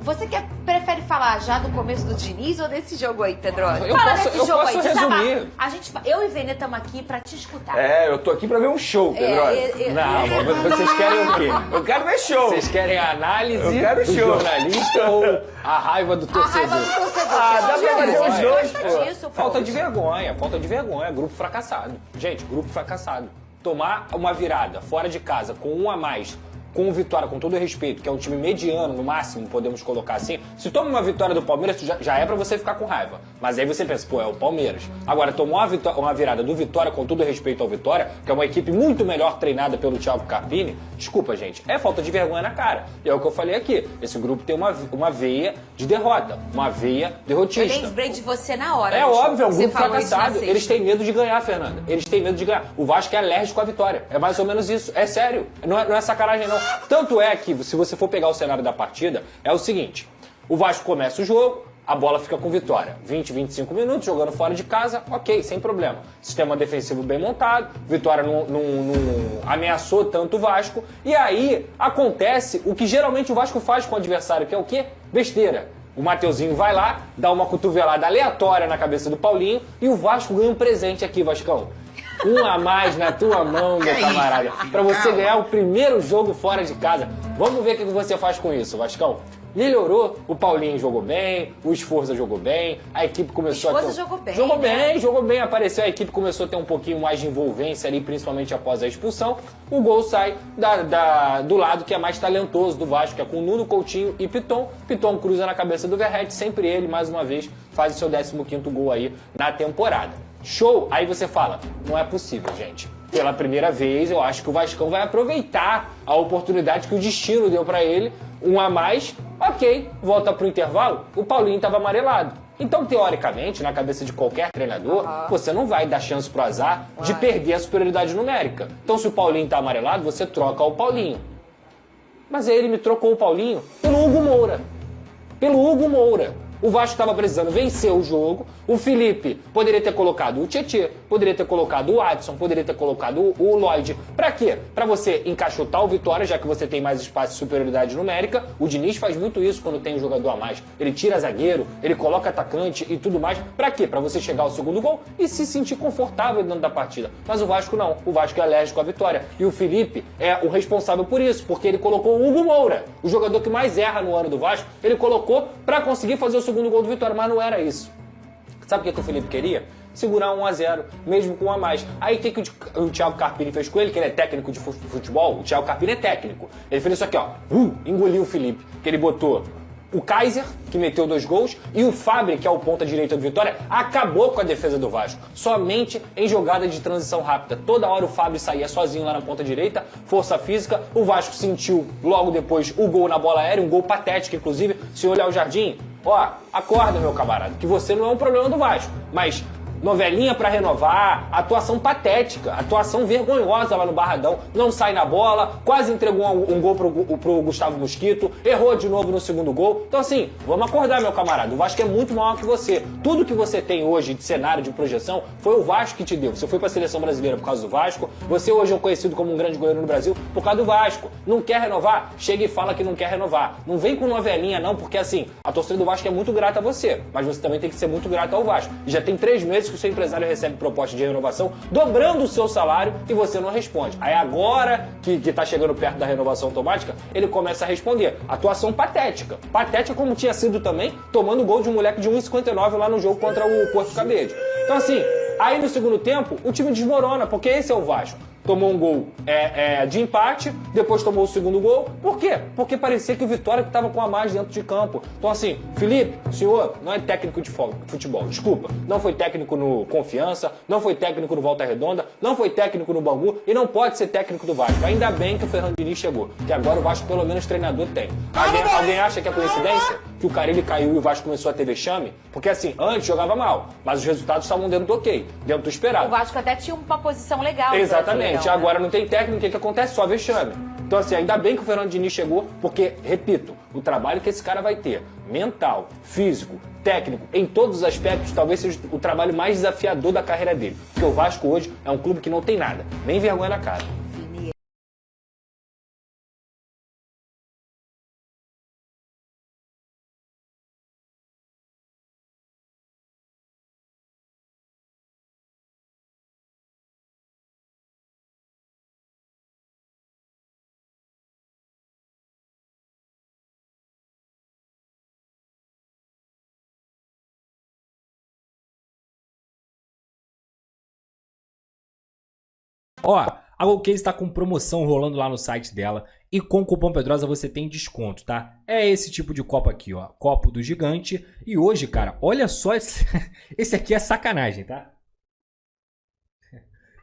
Você prefere falar já do começo do Diniz ou desse jogo aí, Pedro? Eu posso resumir. Eu e Vene estamos aqui pra te escutar. Eu tô aqui pra ver um show, Pedro. Não, vocês querem o quê? Eu quero ver show. Vocês querem a análise do show. jornalista ou a raiva do torcedor? A raiva do torcedor. Dá pra fazer os dois, pô. Falta de vergonha, grupo fracassado. Gente, grupo fracassado. Tomar uma virada fora de casa com um a mais, com o Vitória, com todo o respeito, que é um time mediano, no máximo, podemos colocar assim. Se toma uma vitória do Palmeiras, já é pra você ficar com raiva. Mas aí você pensa, pô, é o Palmeiras. Agora, tomou uma virada do Vitória, com todo o respeito ao Vitória, que é uma equipe muito melhor treinada pelo Thiago Carpini, desculpa, gente, é falta de vergonha na cara. E é o que eu falei aqui, esse grupo tem uma veia de derrota, uma veia derrotista. Eu lembrei de você na hora. É óbvio, é um grupo fracassado. Eles Eles têm medo de ganhar, Fernanda. Eles têm medo de ganhar. O Vasco é alérgico à vitória. É mais ou menos isso. É sério. Não é sacanagem, não. Tanto é que, se você for pegar o cenário da partida, é o seguinte. O Vasco começa o jogo, a bola fica com Vitória. 20, 25 minutos, jogando fora de casa, ok, sem problema. Sistema defensivo bem montado, Vitória não ameaçou tanto o Vasco. E aí, acontece o que geralmente o Vasco faz com o adversário, que é o quê? Besteira. O Mateuzinho vai lá, dá uma cotovelada aleatória na cabeça do Paulinho e o Vasco ganha um presente aqui, Vascão. Um a mais na tua mão, meu camarada. Pra você ganhar o primeiro jogo fora de casa. Vamos ver o que você faz com isso, Vascão. Melhorou, o Paulinho jogou bem, o Esforza jogou bem, a equipe começou a ter... Jogou bem, apareceu, a equipe começou a ter um pouquinho mais de envolvência ali, principalmente após a expulsão. O gol sai do lado que é mais talentoso do Vasco, que é com Nuno, Coutinho e Piton. Piton cruza na cabeça do Verratti, sempre ele, mais uma vez, faz o seu 15º gol aí na temporada. Show! Aí você fala, não é possível, gente. Pela primeira vez, eu acho que o Vascão vai aproveitar a oportunidade que o destino deu pra ele. Um a mais, ok, volta pro intervalo, o Paulinho tava amarelado. Então, teoricamente, na cabeça de qualquer treinador, você não vai dar chance pro azar de perder a superioridade numérica. Então, se o Paulinho tá amarelado, você troca o Paulinho. Mas aí ele me trocou o Paulinho pelo Hugo Moura. O Vasco estava precisando vencer o jogo. O Felipe poderia ter colocado o Tietê, poderia ter colocado o Adson, poderia ter colocado o Lloyd. Pra quê? Pra você encaixotar o Vitória, já que você tem mais espaço e superioridade numérica. O Diniz faz muito isso quando tem um jogador a mais. Ele tira zagueiro, ele coloca atacante e tudo mais. Pra quê? Pra você chegar ao segundo gol e se sentir confortável dentro da partida. Mas o Vasco não. O Vasco é alérgico à vitória. E o Felipe é o responsável por isso, porque ele colocou o Hugo Moura, o jogador que mais erra no ano do Vasco. Ele colocou pra conseguir fazer o segundo gol do Vitória, mas não era isso. Sabe o que o Felipe queria? Segurar 1 a 0, mesmo com 1 a mais. Aí o que o Thiago Carpini fez com ele, que ele é técnico de futebol? O Thiago Carpini é técnico. Ele fez isso aqui, ó. Engoliu o Felipe. Que ele botou o Kaiser, que meteu 2 gols, e o Fábio, que é o ponta direita do Vitória, acabou com a defesa do Vasco. Somente em jogada de transição rápida. Toda hora o Fábio saía sozinho lá na ponta direita, força física. O Vasco sentiu logo depois o gol na bola aérea, um gol patético, inclusive. Se olhar o Jardim, ó, acorda, meu camarada, que você não é um problema do Vasco, mas novelinha pra renovar, atuação patética, atuação vergonhosa lá no Barradão, não sai na bola, quase entregou um gol pro Gustavo Mosquito, errou de novo no segundo gol. Então assim, vamos acordar, meu camarada, o Vasco é muito maior que você. Tudo que você tem hoje de cenário, de projeção, foi o Vasco que te deu. Você foi pra seleção brasileira por causa do Vasco, você hoje é conhecido como um grande goleiro no Brasil por causa do Vasco. Não quer renovar? Chega e fala que não quer renovar. Não vem com novelinha não, porque assim, a torcida do Vasco é muito grata a você, mas você também tem que ser muito grato ao Vasco. E já tem 3 meses que o seu empresário recebe proposta de renovação, dobrando o seu salário e você não responde. Aí agora que tá chegando perto da renovação automática, ele começa a responder. Atuação patética. Patética como tinha sido também, tomando gol de um moleque de 1,59 lá no jogo contra o Porto Cabede. Então assim, aí no segundo tempo, o time desmorona, porque esse é o Vasco. Tomou um gol de empate, depois tomou o segundo gol. Por quê? Porque parecia que o Vitória estava com a mais dentro de campo. Então assim, Felipe, o senhor não é técnico de futebol, desculpa. Não foi técnico no Confiança, não foi técnico no Volta Redonda, não foi técnico no Bangu e não pode ser técnico do Vasco. Ainda bem que o Fernando Diniz chegou, que agora o Vasco pelo menos treinador tem. Alguém acha que é coincidência? Que o Carille caiu e o Vasco começou a ter vexame? Porque assim, antes jogava mal, mas os resultados estavam dentro do ok, dentro do esperado. O Vasco até tinha uma posição legal. Exatamente. Agora não tem técnico, o que acontece? Só vexame. Então assim, ainda bem que o Fernando Diniz chegou, porque, repito, o trabalho que esse cara vai ter, mental, físico, técnico, em todos os aspectos, talvez seja o trabalho mais desafiador da carreira dele. Porque o Vasco hoje é um clube que não tem nada, nem vergonha na cara. Ó, a GoCase está com promoção rolando lá no site dela e com o cupom Pedrosa você tem desconto, tá? É esse tipo de copo aqui, ó, copo do gigante. E hoje, cara, olha só, esse aqui é sacanagem, tá?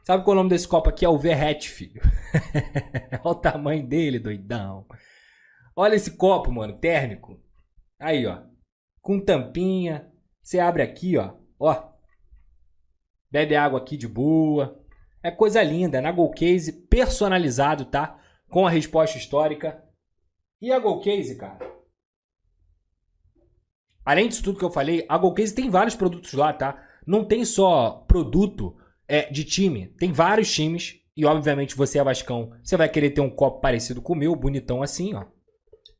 Sabe qual é o nome desse copo aqui? É o Verrete, filho. Olha o tamanho dele, doidão. Olha esse copo, mano, térmico. Aí, ó, com tampinha. Você abre aqui, ó, bebe água aqui de boa. É coisa linda, na GoCase, personalizado, tá? Com a resposta histórica. E a GoCase, cara, além disso tudo que eu falei, a GoCase tem vários produtos lá, tá? Não tem só produto de time, tem vários times. E obviamente você é vascão, você vai querer ter um copo parecido com o meu, bonitão assim, ó.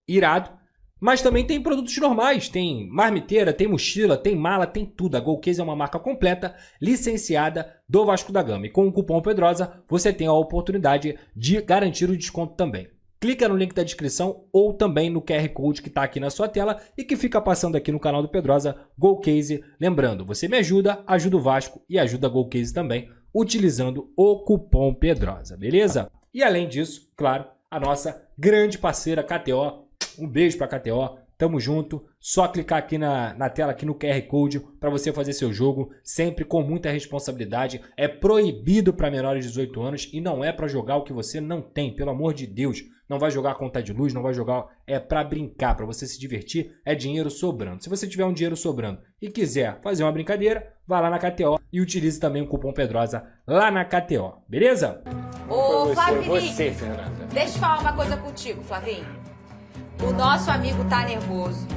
Irado. Mas também tem produtos normais, tem marmiteira, tem mochila, tem mala, tem tudo. A GoCase é uma marca completa, licenciada do Vasco da Gama. E com o cupom Pedrosa, você tem a oportunidade de garantir o desconto também. Clica no link da descrição ou também no QR Code que está aqui na sua tela e que fica passando aqui no canal do Pedrosa, GoCase. Lembrando, você me ajuda, ajuda o Vasco e ajuda a GoCase também, utilizando o cupom Pedrosa, beleza? E além disso, claro, a nossa grande parceira KTO. Um beijo pra KTO, tamo junto. Só clicar aqui na tela, aqui no QR Code, para você fazer seu jogo, sempre com muita responsabilidade. É proibido para menores de 18 anos e não é para jogar o que você não tem, pelo amor de Deus. Não vai jogar conta de luz, não vai jogar, é para brincar, para você se divertir, é dinheiro sobrando. Se você tiver um dinheiro sobrando e quiser fazer uma brincadeira, vá lá na KTO e utilize também o cupom Pedrosa lá na KTO, beleza? Ô, Flavinho, você, Fernanda. deixa eu falar uma coisa contigo, Flavinho. O nosso amigo tá nervoso.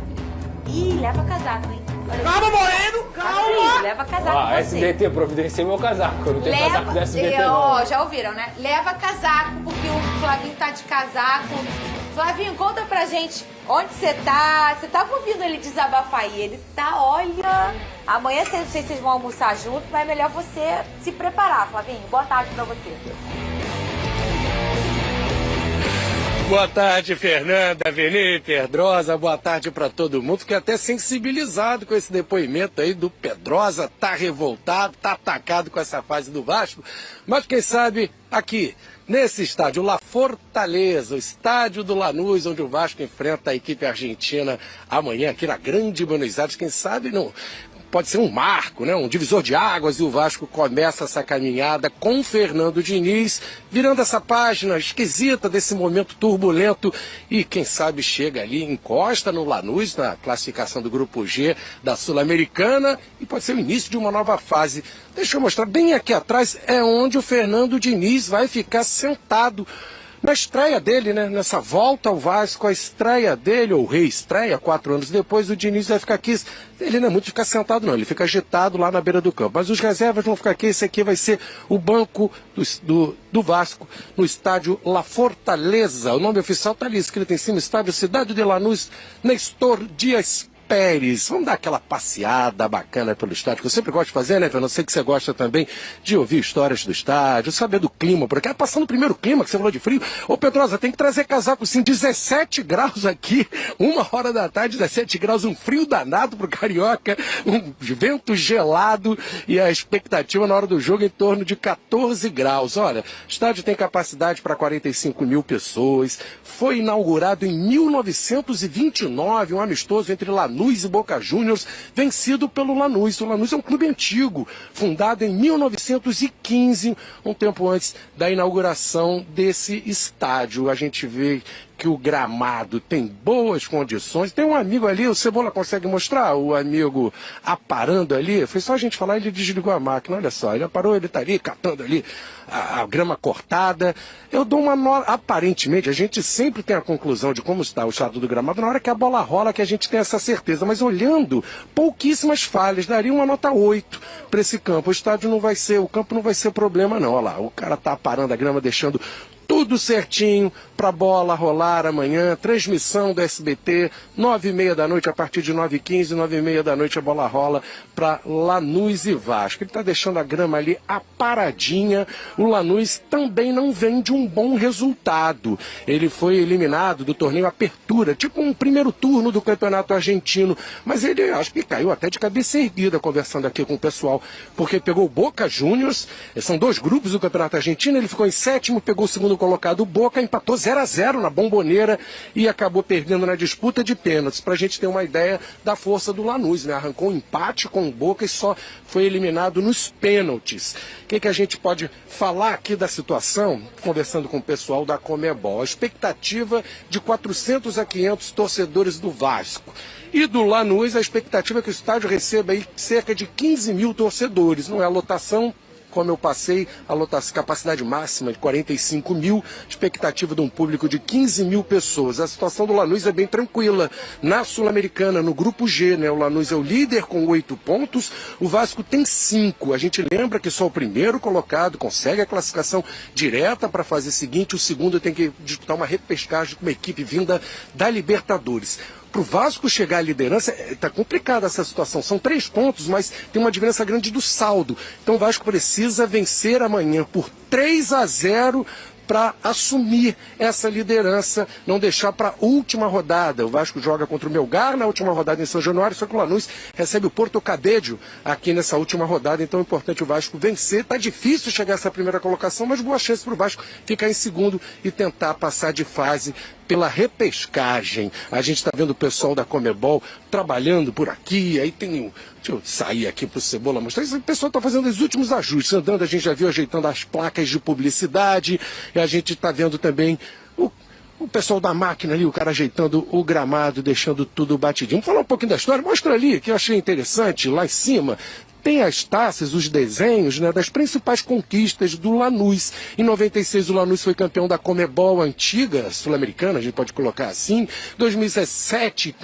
Ih, leva casaco, hein? Calma, Moreno, calma! Flavinho, leva casaco Ó, com você. SBT, providenciei meu casaco. Eu não tenho casaco do SBT, ó, não. já ouviram, né? Leva casaco, porque o Flavinho tá de casaco. Flavinho, conta pra gente onde você tá. Você tava ouvindo ele desabafar aí. Ele tá, olha... Amanhã, não sei se vocês vão almoçar junto, mas é melhor você se preparar, Flavinho. Boa tarde pra você. Boa tarde, Fernanda, Vini, Pedrosa, boa tarde pra todo mundo. Fiquei até sensibilizado com esse depoimento aí do Pedrosa, tá revoltado, tá atacado com essa fase do Vasco. Mas quem sabe aqui, nesse estádio, La Fortaleza, o estádio do Lanús, onde o Vasco enfrenta a equipe argentina amanhã aqui na Grande Buenos Aires, quem sabe não... Pode ser um marco, né? Um divisor de águas, e o Vasco começa essa caminhada com Fernando Diniz, virando essa página esquisita desse momento turbulento e quem sabe chega ali, encosta no Lanús, na classificação do Grupo G da Sul-Americana, e pode ser o início de uma nova fase. Deixa eu mostrar, bem aqui atrás é onde o Fernando Diniz vai ficar sentado. Na estreia dele, né, nessa volta ao Vasco, a estreia dele, ou reestreia, 4 anos depois, o Diniz vai ficar aqui. Ele não é muito de ficar sentado, não, ele fica agitado lá na beira do campo. Mas os reservas vão ficar aqui, esse aqui vai ser o banco do Vasco, no estádio La Fortaleza. O nome oficial está ali escrito em cima, estádio Cidade de Lanús, Nestor Dias Pérez. Vamos dar aquela passeada bacana pelo estádio, que eu sempre gosto de fazer, né, Fernando? Eu sei que você gosta também de ouvir histórias do estádio, saber do clima, porque passando o primeiro clima, que você falou de frio. Ô, Pedrosa, tem que trazer casaco sim, 17 graus aqui, 1h da tarde, 17 graus, um frio danado pro Carioca, um vento gelado e a expectativa na hora do jogo em torno de 14 graus. Olha, o estádio tem capacidade para 45 mil pessoas, foi inaugurado em 1929, um amistoso entre Lanús e Boca Juniors, vencido pelo Lanús. O Lanús é um clube antigo, fundado em 1915, um tempo antes da inauguração desse estádio. A gente vê que o gramado tem boas condições. Tem um amigo ali, o Cebola consegue mostrar? O amigo aparando ali, foi só a gente falar, ele desligou a máquina, olha só, ele aparou, ele tá ali, catando ali a grama cortada. Eu dou uma nota, aparentemente, a gente sempre tem a conclusão de como está o estado do gramado na hora que a bola rola, que a gente tem essa certeza, mas olhando, pouquíssimas falhas, daria uma nota 8 para esse campo. O estádio não vai ser, o campo não vai ser problema não, olha lá, o cara tá aparando a grama, deixando tudo certinho para pra bola rolar amanhã, transmissão do SBT, 9h30 da noite, a partir de 9h15, 9h30 da noite a bola rola para Lanús e Vasco. Ele está deixando a grama ali aparadinha. O Lanús também não vem de um bom resultado. Ele foi eliminado do torneio Apertura, tipo um primeiro turno do Campeonato Argentino, mas ele acho que caiu até de cabeça erguida conversando aqui com o pessoal, porque pegou o Boca Juniors, são 2 grupos do Campeonato Argentino, ele ficou em 7º, pegou o segundo colocado, o Boca, empatou 0-0 na Bomboneira e acabou perdendo na disputa de pênaltis, pra gente ter uma ideia da força do Lanús, né? Arrancou um empate com o Boca e só foi eliminado nos pênaltis. O que a gente pode falar aqui da situação, conversando com o pessoal da Conmebol? A expectativa de 400 a 500 torcedores do Vasco. E do Lanús, a expectativa é que o estádio receba aí cerca de 15 mil torcedores. Não é a lotação, como eu passei, a capacidade máxima de 45 mil, expectativa de um público de 15 mil pessoas. A situação do Lanús é bem tranquila. Na Sul-Americana, no grupo G, né, o Lanús é o líder com 8 pontos, o Vasco tem 5. A gente lembra que só o primeiro colocado consegue a classificação direta para a fase seguinte, o segundo tem que disputar uma repescagem com uma equipe vinda da Libertadores. Para o Vasco chegar à liderança, está complicada essa situação. São 3 pontos, mas tem uma diferença grande do saldo. Então o Vasco precisa vencer amanhã por 3-0 para assumir essa liderança, não deixar para a última rodada. O Vasco joga contra o Melgar na última rodada em São Januário, só que o Lanús recebe o Porto Cabedelo aqui nessa última rodada, então é importante o Vasco vencer. Está difícil chegar a essa primeira colocação, mas boa chance para o Vasco ficar em segundo e tentar passar de fase pela repescagem. A gente está vendo o pessoal da Conmebol trabalhando por aqui, aí tem deixa eu sair aqui para o Cebola mostrar. O pessoal está fazendo os últimos ajustes, andando, a gente já viu ajeitando as placas de publicidade, e a gente está vendo também o pessoal da máquina ali, o cara ajeitando o gramado, deixando tudo batidinho. Vamos falar um pouquinho da história? Mostra ali, que eu achei interessante, lá em cima. Tem as taças, os desenhos, né, das principais conquistas do Lanús. Em 96 o Lanús foi campeão da Conmebol antiga, sul-americana, a gente pode colocar assim. 2007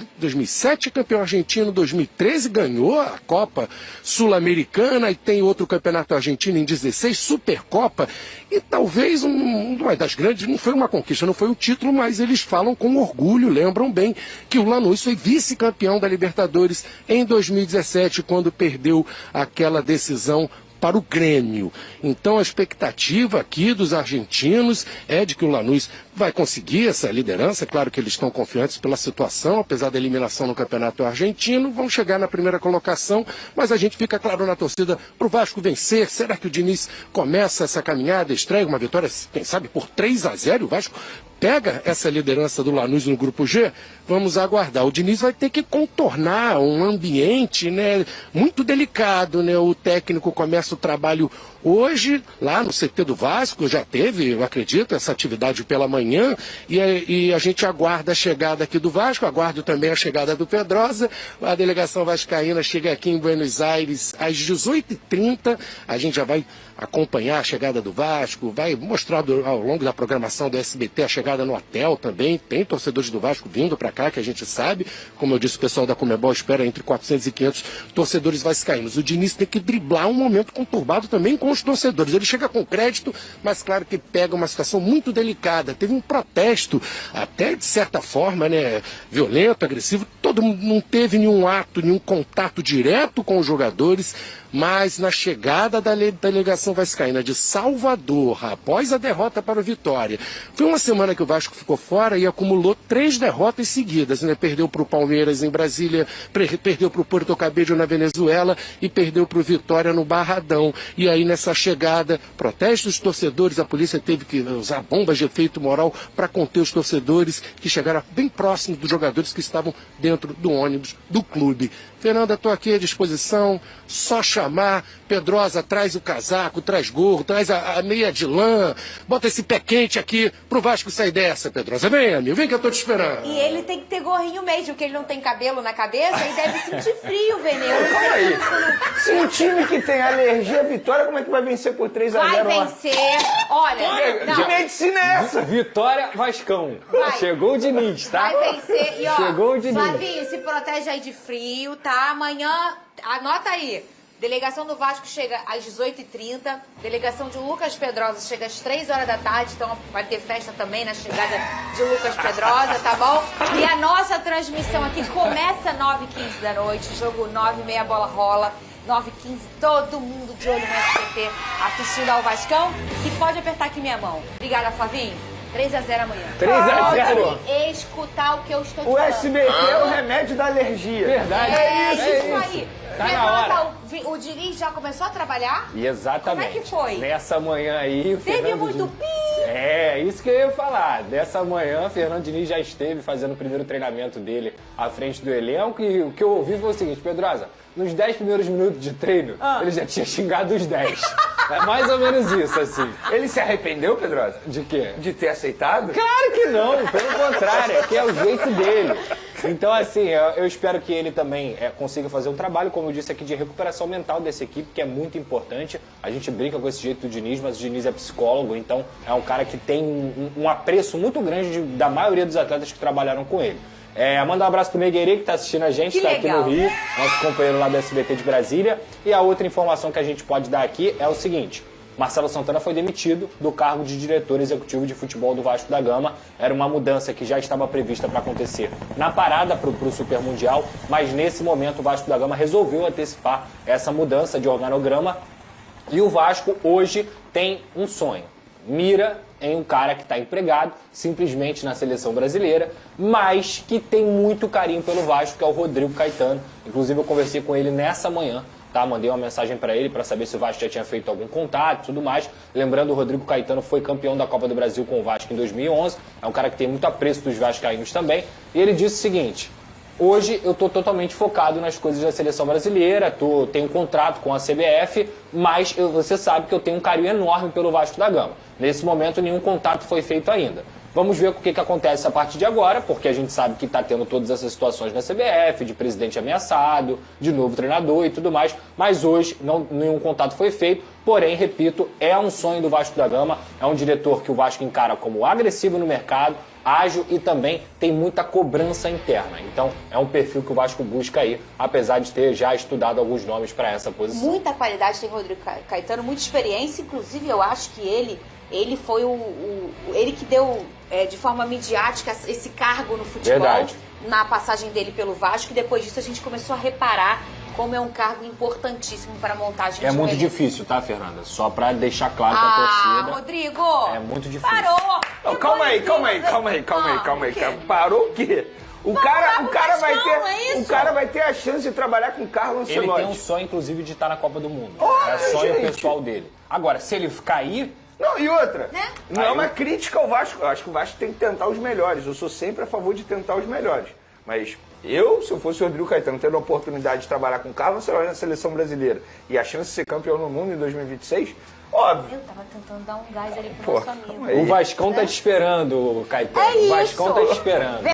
campeão argentino, 2013 ganhou a Copa Sul-Americana e tem outro campeonato argentino em 16, Supercopa. E talvez uma das grandes, não foi uma conquista, não foi um título, mas eles falam com orgulho, lembram bem que o Lanús foi vice-campeão da Libertadores em 2017, quando perdeu aquela decisão para o Grêmio. Então a expectativa aqui dos argentinos é de que o Lanús vai conseguir essa liderança. Claro que eles estão confiantes pela situação, apesar da eliminação no campeonato argentino, vão chegar na primeira colocação, mas a gente fica, claro, na torcida para o Vasco vencer. Será que o Diniz começa essa caminhada, estreia uma vitória, quem sabe, por 3-0, o Vasco pega essa liderança do Lanús no grupo G? Vamos aguardar. O Diniz vai ter que contornar um ambiente, né, muito delicado, né? O técnico começa o trabalho hoje, lá no CT do Vasco, já teve, eu acredito, essa atividade pela manhã, e a gente aguarda a chegada aqui do Vasco, aguardo também a chegada do Pedrosa. A delegação vascaína chega aqui em Buenos Aires às 18h30, a gente já vai acompanhar a chegada do Vasco, vai mostrar ao longo da programação do SBT a chegada no hotel também. Tem torcedores do Vasco vindo para cá, que a gente sabe. Como eu disse, o pessoal da Conmebol espera entre 400 e 500 torcedores vascaínos. O Diniz tem que driblar um momento conturbado também com os torcedores. Ele chega com crédito, mas claro que pega uma situação muito delicada. Teve um protesto, até de certa forma, né, violento, agressivo. Todo mundo não teve nenhum ato, nenhum contato direto com os jogadores, mas na chegada da delegação vascaína de Salvador, após a derrota para o Vitória, foi uma semana que o Vasco ficou fora e acumulou 3 derrotas seguidas, né? Perdeu para o Palmeiras em Brasília, perdeu para o Porto Cabedelo na Venezuela e perdeu para o Vitória no Barradão. E aí nessa chegada, protestos dos torcedores, a polícia teve que usar bombas de efeito moral para conter os torcedores que chegaram bem próximos dos jogadores que estavam dentro do ônibus do clube. Fernanda, estou aqui à disposição, só chamar. Pedrosa, traz o casaco, traz gorro, traz a meia de lã, bota esse pé quente aqui pro Vasco sair dessa, Pedrosa. Vem, amigo, vem que eu tô te esperando. E ele tem que ter gorrinho mesmo, porque ele não tem cabelo na cabeça e deve sentir frio, Veneu. Calma aí. Se um time que tem alergia à vitória, como é que vai vencer por 3-0 Vai lá? vencer. Olha, Que não. medicina é essa? Vitória Vascão. Vai. Chegou o Diniz, tá? Vai vencer. E ó, Chegou o Diniz. Flavinho, se protege aí de frio, tá? Amanhã, anota aí. Delegação do Vasco chega às 18h30. Delegação de Lucas Pedrosa chega às 3 horas da tarde. Então vai ter festa também na chegada de Lucas Pedrosa, tá bom? E a nossa transmissão aqui começa às 9h15 da noite. Jogo 9h30, a bola rola. 9h15, todo mundo de olho no SBT assistindo ao Vascão. E pode apertar aqui minha mão. Obrigada, Flavinho. 3-0 amanhã. 3-0. Pode escutar o que eu estou te O falando. SBT é o remédio da alergia. Verdade. É isso aí. Tá na Pedrosa, hora. o Diniz já começou a trabalhar? E exatamente. Como é que foi? Nessa manhã aí, o Teve Fernando muito Diniz... pi. É, isso que eu ia falar. Dessa manhã, Fernando Diniz já esteve fazendo o primeiro treinamento dele à frente do elenco. E o que eu ouvi foi o seguinte, Pedrosa, nos 10 primeiros minutos de treino, ele já tinha xingado os 10. É mais ou menos isso, assim. Ele se arrependeu, Pedrosa? De quê? De ter aceitado? Claro que não, pelo contrário, é que é o jeito dele. Então, assim, eu espero que ele também consiga fazer um trabalho, como eu disse aqui, de recuperação mental dessa equipe, que é muito importante. A gente brinca com esse jeito do Diniz, mas o Diniz é psicólogo, então é um cara que tem um apreço muito grande da maioria dos atletas que trabalharam com ele. Manda um abraço pro Negueri, que tá assistindo a gente, Que tá aqui legal. no Rio, nosso companheiro lá do SBT de Brasília. E a outra informação que a gente pode dar aqui é o seguinte: Marcelo Santana foi demitido do cargo de diretor executivo de futebol do Vasco da Gama. Era uma mudança que já estava prevista para acontecer na parada para o Super Mundial, mas nesse momento o Vasco da Gama resolveu antecipar essa mudança de organograma. E o Vasco hoje tem um sonho. Mira em um cara que está empregado simplesmente na seleção brasileira, mas que tem muito carinho pelo Vasco, que é o Rodrigo Caetano. Inclusive eu conversei com ele nessa manhã, tá? Mandei uma mensagem para ele para saber se o Vasco já tinha feito algum contato e tudo mais. Lembrando, o Rodrigo Caetano foi campeão da Copa do Brasil com o Vasco em 2011, é um cara que tem muito apreço dos vascaínos também, e ele disse o seguinte: hoje eu estou totalmente focado nas coisas da seleção brasileira, tenho um contrato com a CBF, mas você sabe que eu tenho um carinho enorme pelo Vasco da Gama. Nesse momento, nenhum contato foi feito ainda. Vamos ver o que acontece a partir de agora, porque a gente sabe que está tendo todas essas situações na CBF, de presidente ameaçado, de novo treinador e tudo mais, mas hoje nenhum contato foi feito. Porém, repito, é um sonho do Vasco da Gama, é um diretor que o Vasco encara como agressivo no mercado, ágil e também tem muita cobrança interna. Então, é um perfil que o Vasco busca aí, apesar de ter já estudado alguns nomes para essa posição. Muita qualidade tem o Rodrigo Caetano, muita experiência. Inclusive, eu acho que ele foi ele que deu de forma midiática esse cargo no futebol. Verdade. Na passagem dele pelo Vasco. E depois disso a gente começou a reparar como é um cargo importantíssimo para a montagem É de um muito elenco. difícil, tá, Fernanda? Só para deixar claro para a torcida. Rodrigo! É muito difícil. Parou! Não, calma aí. Parou o quê? O cara vai Vascão, ter, é isso? o cara vai ter a chance de trabalhar com o Carlo Ele Ancelotti. tem um sonho, inclusive, de estar na Copa do Mundo. Olha, É sonho gente. pessoal dele. Agora, se ele cair, Não, e outra, Né? não é uma crítica ao Vasco. Eu acho que o Vasco tem que tentar os melhores. Eu sou sempre a favor de tentar os melhores. Mas se eu fosse o Rodrigo Caetano, tendo a oportunidade de trabalhar com o Carlos Ancelotti na seleção brasileira e a chance de ser campeão no mundo em 2026, óbvio. Eu tava tentando dar um gás ali pro Pô, nosso amigo. calma aí. o Vascão tá te esperando, Caetano. É O Vascão isso. tá te esperando.